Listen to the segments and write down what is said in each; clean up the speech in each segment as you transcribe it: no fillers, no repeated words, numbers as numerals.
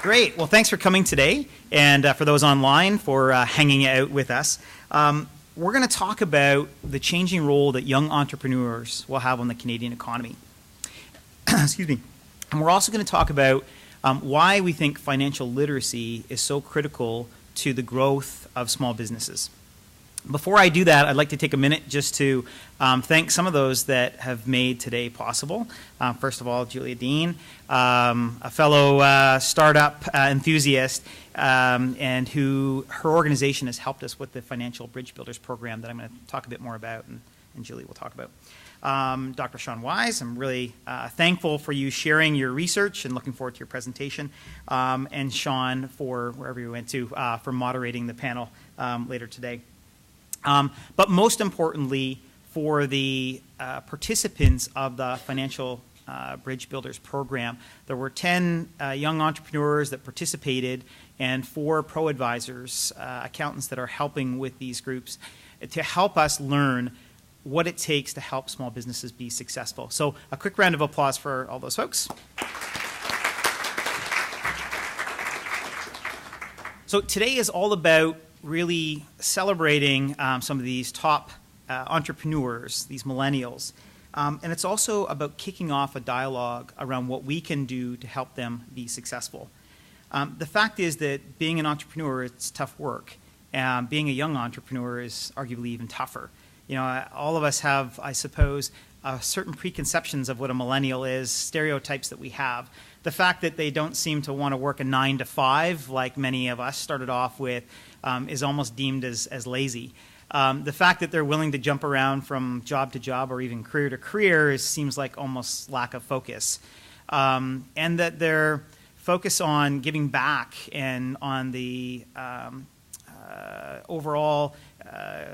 Great. Well, thanks for coming today, and for those online for hanging out with us. We're going to talk about the changing role that young entrepreneurs will have on the Canadian economy. Excuse me. And we're also going to talk about why we think financial literacy is so critical to the growth of small businesses. Before I do that, I'd like to take a minute just to thank some of those that have made today possible. First of all, Julia Dean, a fellow startup enthusiast, and her organization has helped us with the Financial Bridge Builders program that I'm going to talk a bit more about, and Julie will talk about. Dr. Sean Wise, I'm really thankful for you sharing your research and looking forward to your presentation. And Sean, for wherever you went to, for moderating the panel later today. But most importantly, for the participants of the Financial Bridge Builders program, there were 10 young entrepreneurs that participated and 4 pro-advisors, accountants that are helping with these groups to help us learn what it takes to help small businesses be successful. So a quick round of applause for all those folks. So today is all about really celebrating some of these top entrepreneurs, these millennials. And it's also about kicking off a dialogue around what we can do to help them be successful. The fact is that being an entrepreneur, it's tough work. Being a young entrepreneur is arguably even tougher. You know, all of us have, I suppose, certain preconceptions of what a millennial is, stereotypes that we have. The fact that they don't seem to want to work a 9 to 5 like many of us started off with is almost deemed as lazy. The fact that they're willing to jump around from job to job or even career to career seems like almost lack of focus. And that their focus on giving back and on the overall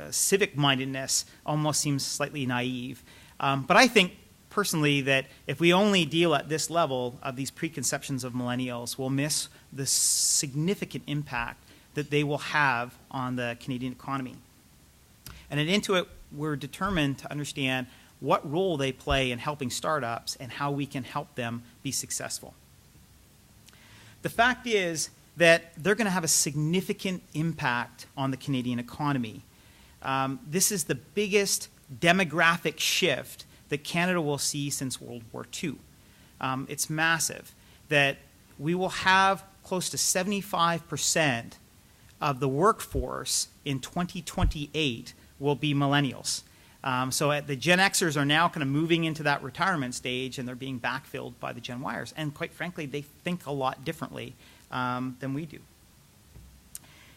civic mindedness almost seems slightly naive. But I think personally that if we only deal at this level of these preconceptions of millennials, we'll miss the significant impact that they will have on the Canadian economy. And at Intuit, we're determined to understand what role they play in helping startups and how we can help them be successful. The fact is that they're going to have a significant impact on the Canadian economy. This is the biggest demographic shift that Canada will see since World War II. It's massive, that we will have close to 75% of the workforce in 2028 will be millennials. So the Gen Xers are now kind of moving into that retirement stage, and they're being backfilled by the Gen Yers. And quite frankly, they think a lot differently than we do.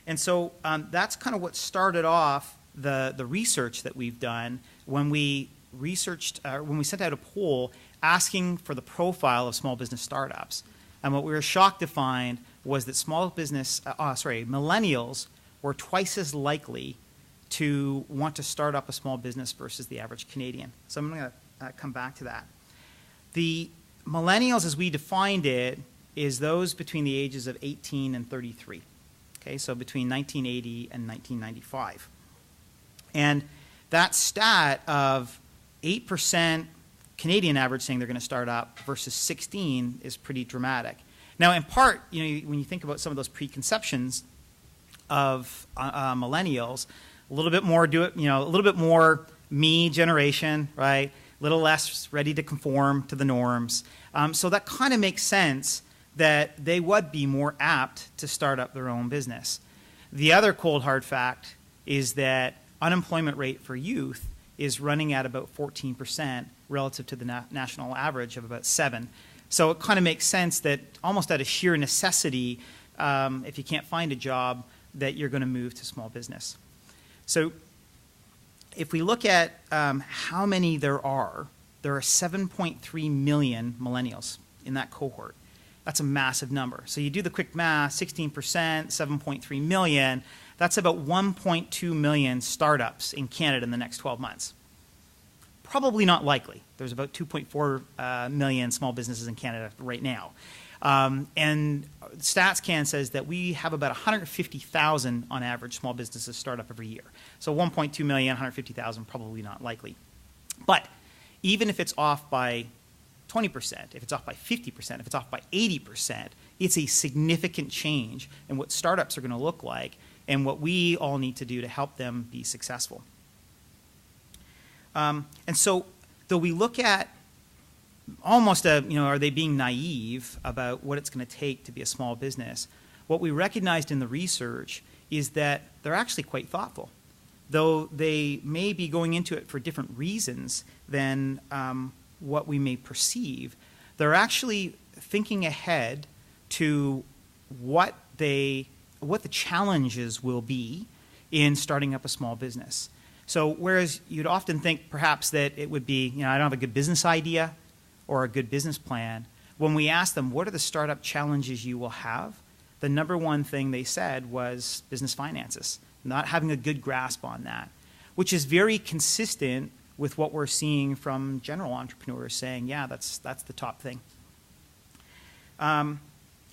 And so that's kind of what started off the research that we've done when we when we sent out a poll asking for the profile of small business startups. And what we were shocked to find was that millennials were twice as likely to want to start up a small business versus the average Canadian. So I'm going to come back to that. The millennials, as we defined it, is those between the ages of 18 and 33. Okay, so between 1980 and 1995. And that stat of 8% Canadian average saying they're going to start up versus 16 is pretty dramatic. Now, in part, when you think about some of those preconceptions of millennials, a little bit more a little bit more me generation, right? A little less ready to conform to the norms. So that kind of makes sense that they would be more apt to start up their own business. The other cold hard fact is that unemployment rate for youth is running at about 14% relative to the national average of about 7%. So it kind of makes sense that almost out of sheer necessity, if you can't find a job, that you're going to move to small business. So if we look at how many there are 7.3 million millennials in that cohort. That's a massive number. So you do the quick math, 16%, 7.3 million, that's about 1.2 million startups in Canada in the next 12 months. Probably not likely. There's about 2.4 million small businesses in Canada right now. And StatsCan says that we have about 150,000 on average small businesses start up every year. So 1.2 million, 150,000, probably not likely. But even if it's off by 20%, if it's off by 50%, if it's off by 80%, it's a significant change in what startups are going to look like and what we all need to do to help them be successful. And so, though we look at almost are they being naive about what it's going to take to be a small business, what we recognized in the research is that they're actually quite thoughtful. Though they may be going into it for different reasons than what we may perceive, they're actually thinking ahead to what the challenges will be in starting up a small business. So whereas you'd often think perhaps that it would be, I don't have a good business idea or a good business plan, when we asked them, what are the startup challenges you will have? The number one thing they said was business finances, not having a good grasp on that, which is very consistent with what we're seeing from general entrepreneurs saying, yeah, that's the top thing. And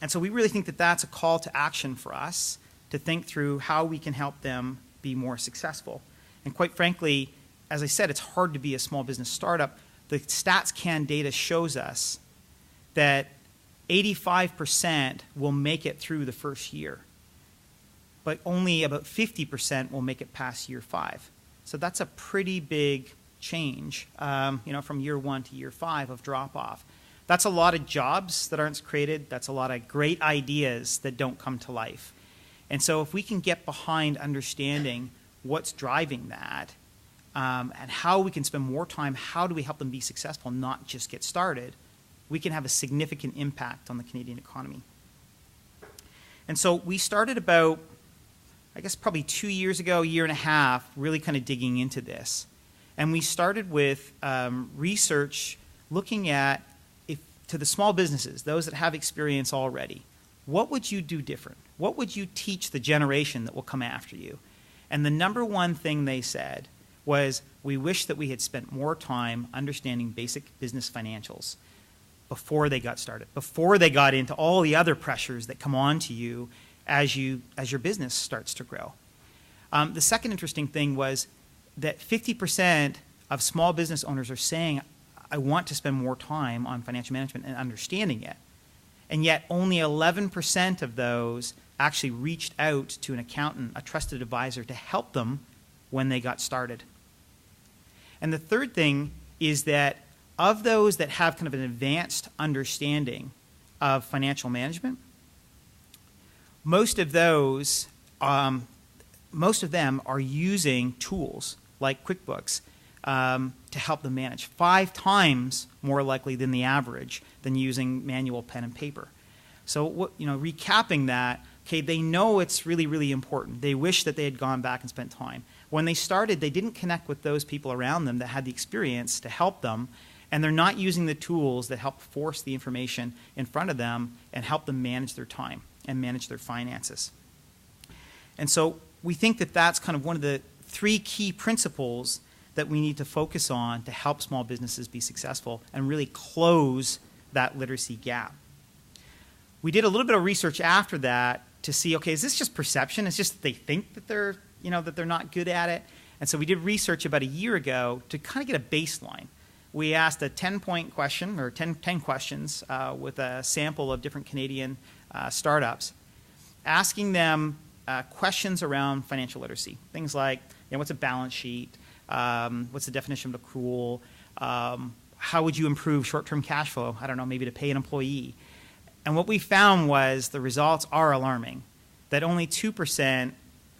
so we really think that that's a call to action for us to think through how we can help them be more successful. And quite frankly, as I said, it's hard to be a small business startup. The StatsCan data shows us that 85% will make it through the first year, but only about 50% will make it past year 5. So that's a pretty big change, from year 1 to year 5 of drop-off. That's a lot of jobs that aren't created. That's a lot of great ideas that don't come to life. And so if we can get behind understanding what's driving that, and how we can spend more time, how do we help them be successful, not just get started, we can have a significant impact on the Canadian economy. And so we started about, I guess probably 2 years ago, a year and a half, really kind of digging into this. And we started with research looking at, to the small businesses, those that have experience already, what would you do different? What would you teach the generation that will come after you? And the number one thing they said was, we wish that we had spent more time understanding basic business financials before they got started, before they got into all the other pressures that come on to you as your business starts to grow. The second interesting thing was that 50% of small business owners are saying, I want to spend more time on financial management and understanding it. And yet only 11% of those actually reached out to an accountant, a trusted advisor, to help them when they got started. And the third thing is that of those that have kind of an advanced understanding of financial management, most of them are using tools like QuickBooks to help them manage, 5 times more likely than the average than using manual pen and paper. So recapping that, okay, they know it's really, really important. They wish that they had gone back and spent time. When they started, they didn't connect with those people around them that had the experience to help them, and they're not using the tools that help force the information in front of them and help them manage their time and manage their finances. And so we think that that's kind of one of the 3 key principles that we need to focus on to help small businesses be successful and really close that literacy gap. We did a little bit of research after that to see, okay, is this just perception? It's just that they think that they're not good at it. And so we did research about a year ago to kind of get a baseline. We asked a 10-point question, or 10 questions with a sample of different Canadian startups, asking them questions around financial literacy. Things like, what's a balance sheet? What's the definition of accrual? How would you improve short-term cash flow? I don't know, maybe to pay an employee. And what we found was the results are alarming, that only 2%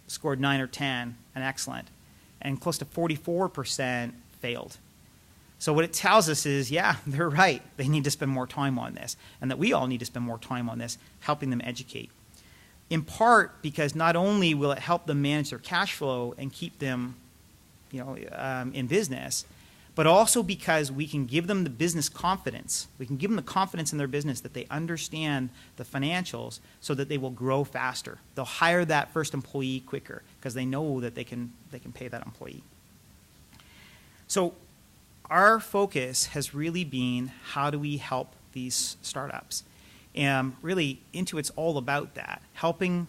scored 9 or 10, and excellent, and close to 44% failed. So what it tells us is, yeah, they're right. They need to spend more time on this, and that we all need to spend more time on this, helping them educate. In part because not only will it help them manage their cash flow and keep them in business, but also because we can give them the business confidence. We can give them the confidence in their business that they understand the financials so that they will grow faster. They'll hire that first employee quicker because they know that they can pay that employee. So our focus has really been, how do we help these startups? And really, Intuit's all about that, helping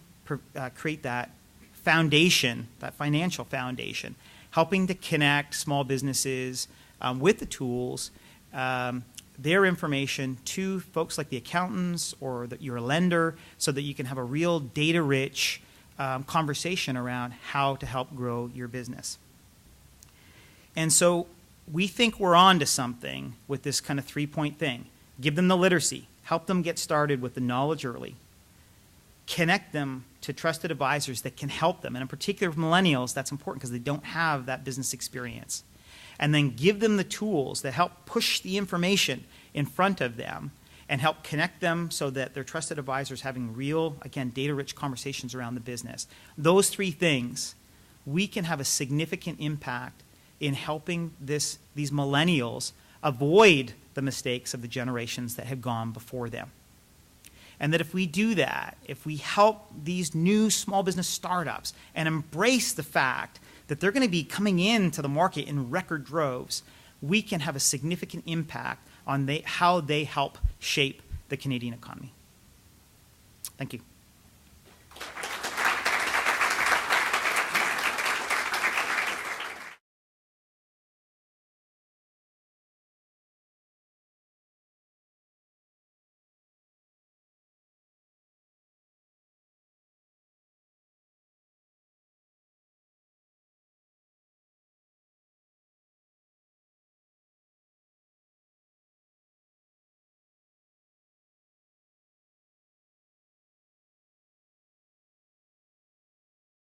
create that foundation, that financial foundation, helping to connect small businesses with the tools, their information to folks like the accountants or your lender so that you can have a real data-rich conversation around how to help grow your business. And so we think we're on to something with this kind of three-point thing. Give them the literacy. Help them get started with the knowledge early. Connect them to trusted advisors that can help them. And in particular, for millennials, that's important because they don't have that business experience. And then give them the tools that help push the information in front of them and help connect them so that their trusted advisors having real, again, data-rich conversations around the business. Those three things, we can have a significant impact in helping these millennials avoid the mistakes of the generations that have gone before them. And that if we do that, if we help these new small business startups and embrace the fact that they're going to be coming into the market in record droves, we can have a significant impact on how they help shape the Canadian economy. Thank you.